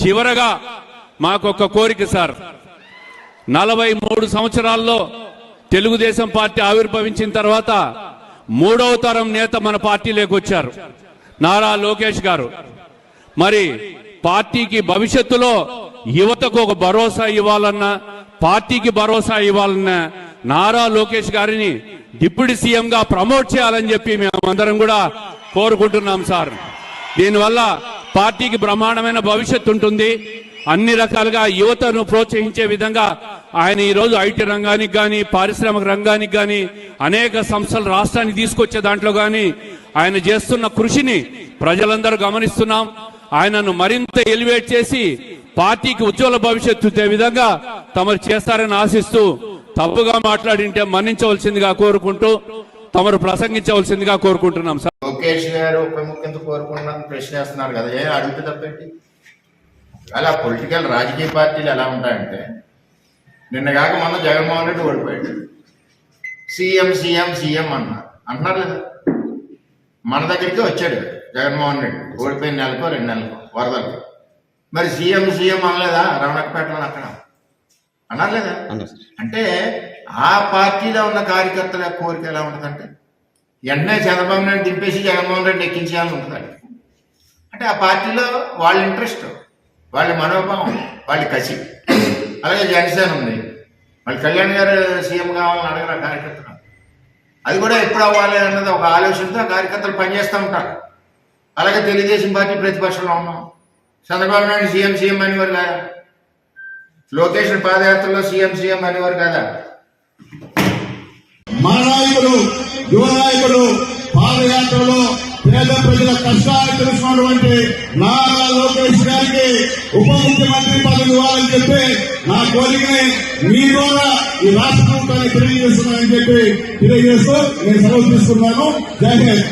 చివరగా మాకొక కోరిక సార్, 43 సంవత్సరాల్లో తెలుగుదేశం పార్టీ ఆవిర్భవించిన తర్వాత 3వ తరం నేత మన పార్టీలోకి వచ్చారు, నారా లోకేష్ గారు. మరి పార్టీకి భవిష్యత్తులో యువతకు ఒక భరోసా ఇవ్వాలన్నా, పార్టీకి భరోసా ఇవ్వాలన్నా నారా లోకేష్ గారిని డిప్యూటీ సీఎంగా ప్రమోట్ చేయాలని చెప్పి మేమందరం కూడా కోరుకుంటున్నాం సార్. దీనివల్ల పార్టీకి బ్రహ్మాండమైన భవిష్యత్తు ఉంటుంది. అన్ని రకాలుగా యువతను ప్రోత్సహించే విధంగా ఆయన ఈరోజు ఐటీ రంగానికి కానీ, పారిశ్రామిక రంగానికి కానీ, అనేక సంస్థలు రాష్ట్రానికి తీసుకొచ్చే దాంట్లో కానీ ఆయన చేస్తున్న కృషిని ప్రజలందరూ గమనిస్తున్నాం. ఆయనను మరింత ఎలివేట్ చేసి పార్టీకి ఉజ్వల భవిష్యత్తు ఇచ్చే విధంగా తమరు చేస్తారని ఆశిస్తూ, తప్పుగా మాట్లాడింటే మన్నించవలసిందిగా కోరుకుంటూ తమరు ప్రసంగించవలసిందిగా కోరుకుంటున్నాం సార్. లోకేష్ గారు ఉప ముఖ్యమంత్రి కోరుకుంటున్నాను ప్రశ్న వేస్తున్నారు కదా, ఏం అడిగితే తప్పేంటి? అలా పొలిటికల్ రాజకీయ పార్టీలు ఎలా ఉంటాయంటే, నిన్న కాక మొన్న జగన్మోహన్ రెడ్డి ఓడిపోయాడు, సీఎం సీఎం సీఎం అంటున్నారు లేదా? మన దగ్గరికి వచ్చాడు జగన్మోహన్ రెడ్డి ఓడిపోయిన నెలకో 2 నెలలకో వరదలు, మరి సీఎం సీఎం అనలేదా? రమణకపేటలో అక్కడ అన్నారు లేదా? అంటే ఆ పార్టీలో ఉన్న కార్యకర్తల కోరిక ఎలా ఉంటుందంటే, వెంటనే చంద్రబాబు నాయుడు దింపేసి జగన్మోహన్ రెడ్డి ఎక్కించేయాలని ఉంటుంది. అంటే ఆ పార్టీలో వాళ్ళ ఇంట్రెస్ట్, వాళ్ళ మనోభావం, వాళ్ళ కసి. అలాగే జనసేన ఉంది, మళ్ళీ కళ్యాణ్ గారు సీఎం కావాలని అడగరు ఆ కార్యకర్తలు. అది కూడా ఎప్పుడు అవ్వాలి అన్నది ఒక ఆలోచనతో ఆ కార్యకర్తలు పనిచేస్తూ ఉంటారు. అలాగే తెలుగుదేశం పార్టీ ప్రతిపక్షంలో ఉన్నాం, చంద్రబాబు నాయుడు సీఎం సీఎం అనేవారు కదా, లోకేష్ పాదయాత్రలో సీఎం సీఎం అనేవారు కదా. మా నాయకుడు, యువ నాయకుడు పాదయాత్రలో పేద ప్రజల కష్టాలు తెలుసుకున్నటువంటి నారా లోకేష్ గారికి ఉప ముఖ్యమంత్రి పదవి ఇవ్వాలని చెప్పి నా కోరికని మీ ద్వారా ఈ రాష్ట్ర ప్రభుత్వాన్ని తెలియజేస్తున్నానని చెప్పి తెలియజేస్తూ నేను సెలవు తీసుకున్నాను. జై హింద్.